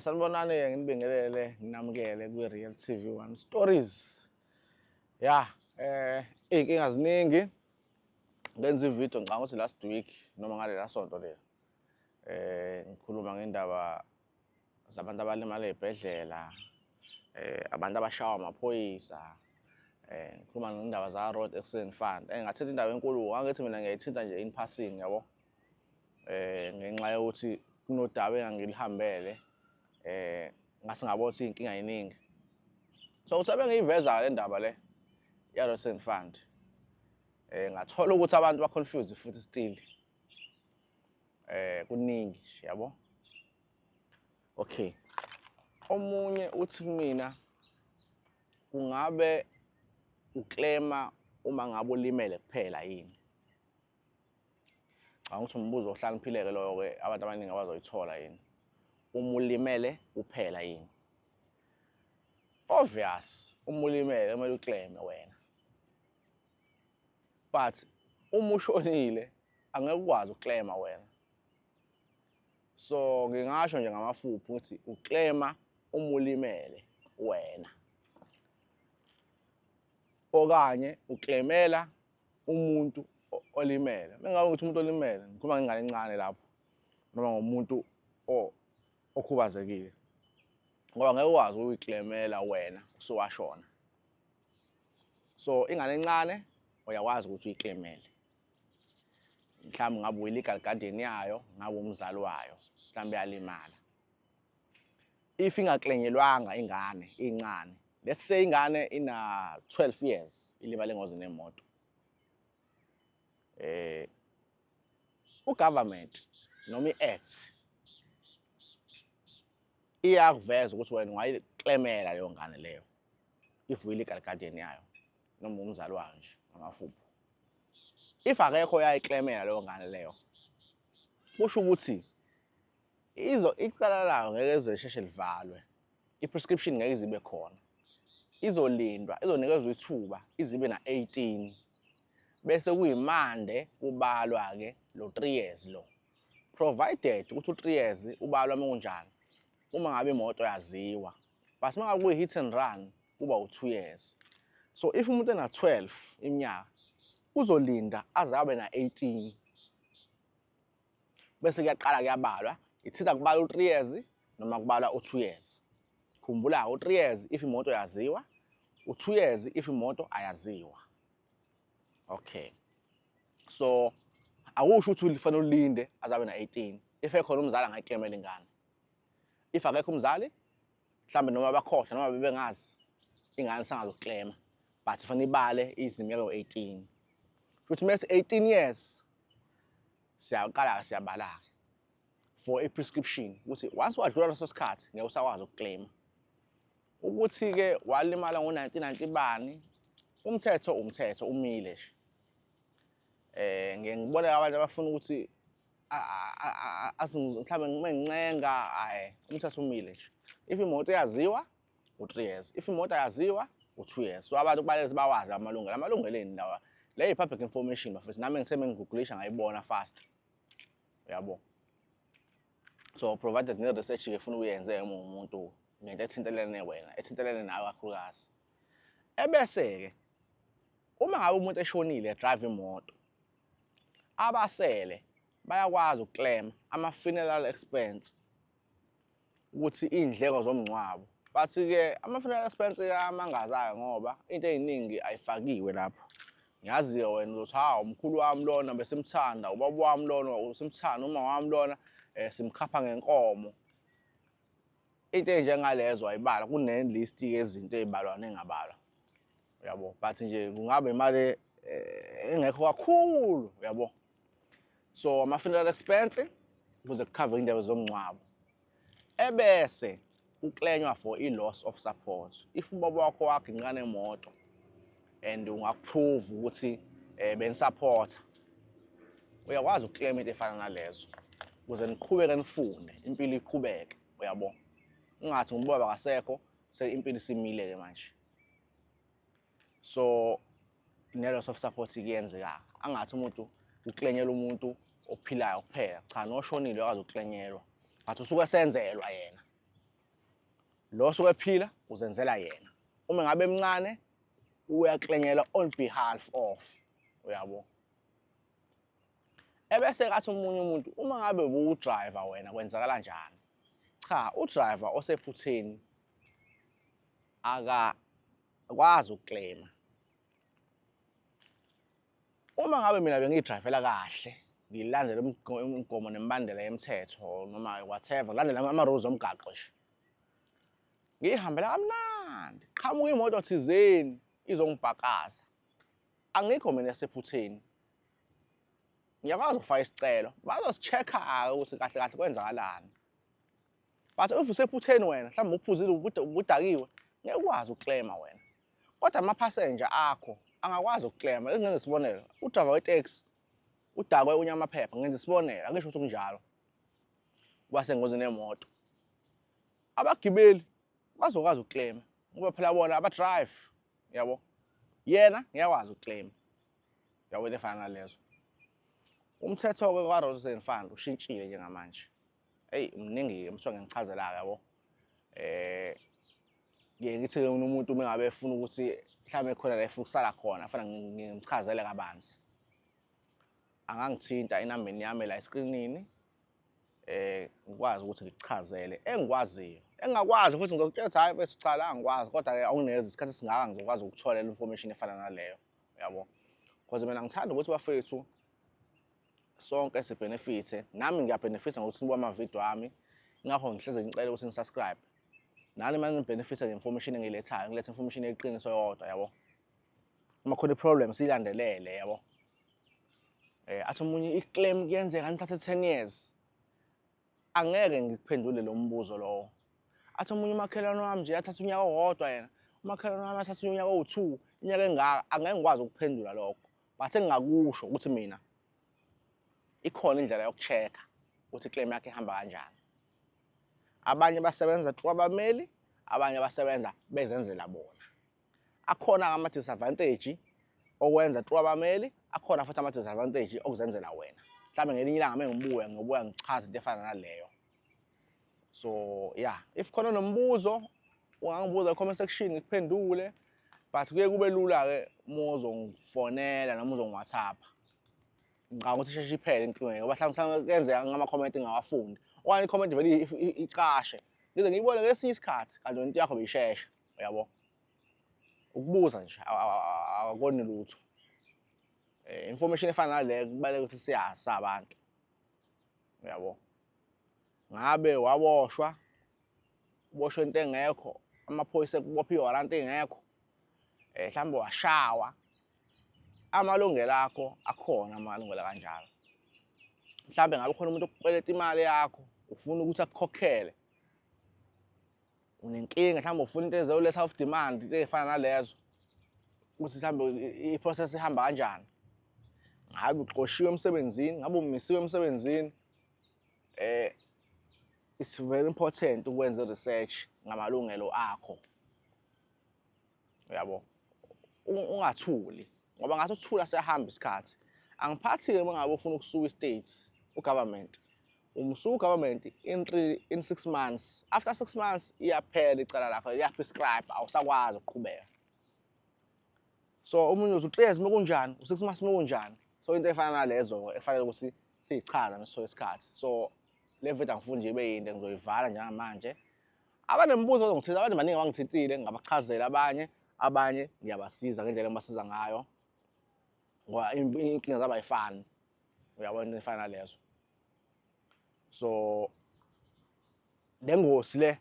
Sanibonani nginibingelele nginamukele kwi-Real TV1 Stories. Ya, iy'nkinga ziningi. Ngenza ividiyo ngicabanga ukuthi last week noma ngaleli sonto leli. Ngikhuluma ngendaba zabantu abalimala ey'bhedlela, abantu abashawa amaphoyisa, ngikhuluma ngendaba za-road accident fund. Ngathetha indaba enkulu, ngangithi mina ngiyayithinta nje in passing yabo. Ngenxa yokuthi kunodaba engangilihambele, ngase ngabona ukuthi iy'nkinga yiningi. So uthabe ngiyiveza le ndaba le ya-road accident fund. Ngathola ukuthi abantu ba-confused futhi still. Kuningi yabo. Okay. Omunye uthi kumina kungabe uklema uma ngabe ulimele kuphela yini? Angithi umbuzo ohlakaniphile-ke loyo-ke abantu abaningi abazoyithola yini. Uma ulimele kuphela yini? Obvious, uma ulimele kumele ukleme wena. But uma ushonile angeke ukwazi ukuklema wena. So ngingasho nje ngamafuphi ukuthi uklema uma ulimele wena. Okanye uklemela umuntu olimele. Mengabe ngithi umuntu olimele, ngikhuluma ngengane encane lapho noma ngomuntu okhubazekile. Ngoba ngeke ukwazi ukuyiklemela wena usowashona. So ingane encane uyakwazi ukuthi uyiklemele. Mhlawumbe ngabe uyi-legal guardian yayo, ngabe umzali wayo, mhlawumbe yalimala. If ingaklenyelwanga ingane incane, let's say ingane ina 12 years ilimale engozini yemoto. Ugovernment noma i-act iyakuveza ukuthi wena ungayiklemela leyo ngane leyo if uyi-legal guardian yayo noma umzali wayo nje ngamafuphi. If akekho yayiklemela leyo ngane leyo, kusho ukuthi icala layo ngeke ize lisheshe livalwe. I-prescription ngeke ize ibe khona. Izolindwa, izonikezwa ithuba izibe na-18. Bese kuyimande kubalwa-ke lo 3 years lo. Provided ukuthi u-3 years ubalwa kunjani. Uma ngabe imoto yaziwa. But uma ngabe kuyi-hit and run kuba u2 years. So if umuntu ena 12 iminyaka uzolinda aze abe na-18. Bese kuyaqala kuyabalwa, ithinta kubalwa u3 years noma kubalwa u2 years. Khumbula u3 years if imoto yaziwa, u2 years if imoto ayaziwa. Okay. So akusho ukuthi ufanele ulinde aze abe na-18. If ekhona umzali angayiklemela ingane. If akekho umzali, mhlambe noma bakhohlwa noma bebengazi, ingane sangazoklema, but fanele ibale iziminyaka u18. Futhi mase 18 years siyaqala siyabala for a prescription ukuthi once wadlula leso sikhathi ngeke usakwazi ukuklema. Ukuthi ke walimala ngo1990 bani, umthetho umile nje. Ngiyibona abantu abafuna ukuthi mhlawumbe mengincenga umthetho umile nje. If imoto yaziwa u3 years, if imoto yaziwa u2 years. So abantu kubaleke bawazi amalungelo. Amalungelo endawo le public information bafethu nami ngithe mengigugulisha ngayibona fast. Uyabo. So provided ne research ke ufuna uyenze umuntu ngento ethintelene wena, ethintelene nawe kakhulukazi. Ebese ke uma ngabe umuntu eshonile drive imoto, abasele bayakwazi ukuclaim ama-funeral expense ukuthi indleko zomngcwabo. But ke ama-funeral expense amangazayo ngoba into eziningi ayifakiwe lapho. Ngiyazi wena uzothi umkhulu wami lona besimthanda, ubaba wami lona usimthanda, uma wami lona simkhapha ngenkomo. Into enjengalezo ayibala kune-list yezinto ezibalwa nengabalwa. Uyabo, but nje kungabe imali engekho kakhulu, uyabo. So ama-funeral expense ukuze kucover indaba zomngcwabo. Ebese uklenywa for i-loss of support. If ubaba wakho wakhe ingane emoto and ungakuprove ukuthi benisupporta, uyakwazi ukuclaim into efana nalezo ukuze niqhubeke nifunde impilo iqhubeke, uyabo. Ungathi ngubaba kasekho impilo isimile-ke manje. So ne-loss of support kuyenzeka. Angathi umuntu uklenyela umuntu ophilayo kuphela, cha noshonile uyakwazi uklenyelwa, but usuke esenzelwa yena. lo osuke ephila uzenzela yena. Uma ngabe emncane uyaklenyelwa on behalf of, uyabo. Ebese kathi omunye umuntu uma ngabe uwu-driver wena kwenzakala kanjani? Cha, u-driver osephutheni akakwazi ukukleyima. Uma ngabe mina bengiyi-drivela kahle, ngilandela imigomo nemibandela yemithetho noma whatever, ngilandela ama-rules omgaqo nje. Ngihambela kamnandi, qhamuka imoto thizeni izongibhakaza. Angikho mina esephutheni. Ngiyakwazi ukufaka isicelo, bazosichecka-ke ukuthi kahle kahle kwenzakalani. But if usephutheni wena, mhlawumbe uphuzile ubudakiwe, ngeke ukwazi ukukleyima wena. Kodwa ama-passenger akho angakwazi ukukleyima. Ngenze isibonelo, u-driver weteksi udakwe unyamaphepha, ngenza isibonelo, angisho ukuthi kunjalo. Wasengozini yemoto. Abagibeli bazokwazi ukukleyima ngoba phela bona aba-drive, yabo. Yena ngiyakwazi ukukleyima. Yabo into efana nalezo. Umthetho-ke kwa-Roads and Fund ushintshile njengamanje. Eyi, mningi-ke mthwa ngichazela-ke yabo. Ngiye ngithi-ke umuntu uma ngabe efuna ukuthi mhlawumbe khona la efuna ukusala khona, kufanele ngimchazele kabanzi. Angangithinta inambeni yami la eskrinini, ngikwazi ukuthi ngikuchazele engikwaziyo. Engingakwazi futhi ngizokutshela ukuthi hayi mfethu cha la angikwazi, kodwa-ke awuneza isikhathi esingaka ngizokwazi ukuthola information efana naleyo, yabo. Because mina ngithanda ukuthi bafethu sonke sibhenefithe, nami ngiyabhenefitha ngokuthi nibuka amavidiyo ami, ingakho ngihleze ngicela ukuthi nisubscribe. Nani manje nibhenefitha nge-information engiyilethayo, ngiletha information eqiniso yodwa, yabo. Uma khona i-problem siyilandelele, yabo. Athi omunye i-claim kuyenzeka nithathe 10 years. Angeke ngikuphendule lo mbuzo lowo. Athi omunye umakhelwane wami nje athatha unyaka owodwa yena, umakhelwane wami athatha unyaka owu2, inyaka engaka, angeke ngikwazi ukuphendula lokho. But engingakusho ukuthi mina ikhona indlela yokuchecka ukuthi iclaim yakhe ihamba kanjani. Abanye basebenza tru abameli, abanye basebenza bezenzela bona. Akhona ama-disadvantage okwenza tru abameli, akhona futhi ama-disadvantage okuzenzela wena. Mhlawumbe ngelinye ilanga ngibuya ngichaza into efana naleyo. So yeah, if khona nombuzo ungangibuza comment section ngikuphendule, but kuye kube lula-ke uma uzongifonela noma uzongi-WhatsApp. Ngicabanga ukuthi isheshe iphele inkinga ngoba mhlawumbe kuyenzeka ngama-comment ngingawafundi. Okanye i-comment vele icashe, ngize ngiyibone ngesinye isikhathi kanti into yakho beyishesha, uyabo. Ukubuza nje akukoni lutho. Information efana naleyo kubaleka ukuthi siyazi sabantu, uyabo. Ngabe waboshwa, uboshwe into engekho, amaphoyisa ekubopha i-warrant engekho, mhlawumbe washawa, amalungelo akho akhona amalungelo kanjalo. Mhlawumbe ngabe khona umuntu okukweleta imali yakho, ufuna ukuthi akukhokhele. Unenkinga mhlawumbe ufuna into ezoletha of demand, into ezifana nalezo. Ukuthi mhlawumbe i-process ihamba kanjani. Ngabe uxoshiwe emsebenzini, ngabe umisiwe emsebenzini. It's very important ukwenza research ngamalungelo akho. Uyabo. Ungathuli ngoba ngathi ukuthula siyahamba isikhathi. Angiphathi-ke uma ngabe ufuna ukusuka i-state, u-government. Umsuka u-government in 6 months. After 6 months iyaphela icala lakho, iyaprescribe, awusakwazi ukuqhubeka. So umuntu uthi 3 years mekunjani, u6 months mekunjani. So into efana nalezo efanele ukuthi siyichaza nesithola isikhathi. So le video angifuni nje ibe yinde ngizoyivala njengamanje. Abanembuzo bazongithinta, abantu baningi abangithintile ngabachazela abanye ngiyabasiza ngendlela engibasiza ngayo. Ngoba inkinga zabo ayifani. Uyabona into efana nalezo. So le ngosi le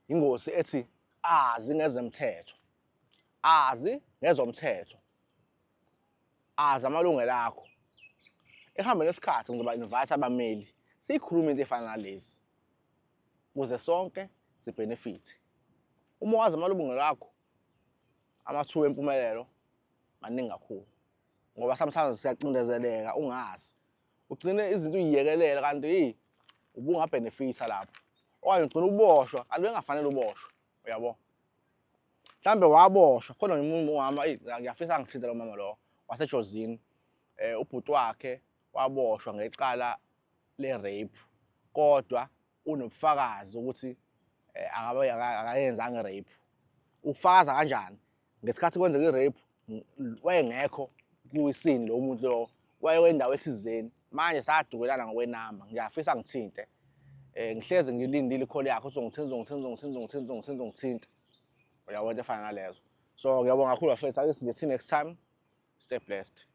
ingosi ethi azi ngezomthetho. Azi ngezomthetho. Azi amalungelo akho. Ehambeni lesikhathi ngizoba invite abameli. Sikhuluma into efana nalezi. Ukuze sonke sibenefit. Uma wazi amalungelo akho, amathuba empumelelo maningi kakhulu. Ngoba sometimes siyacindezeleka ungazi. Ugcine izinto uyiyekelela kanti ubungabenefita lapho. Okanye ugcina uboshwa, kanti bengafanele uboshwe, uyabo. Mhlambe waboshwa, khona umuntu ongama ngiyafisa ngithinta lo mama lo wasejozini. Ubhuti wakhe waboshwa ngecala le rape. Kodwa unobufakazi ukuthi akayenzanga i-rape. Ufakaza kanjani? Ngesikhathi kwenzeka i-rape wayengekho kwisini lo muntu lo, wayendawo ethizeni. Manje sadukelana ngokwenamba, ngiyafisa ngithinte. Ngihlezi ngilindile i-call yakhe ukuthi uzongithinta. Uyabona into efana nalezo. So ngiyabonga kakhulu bafethu, ake see you next time. Stay blessed.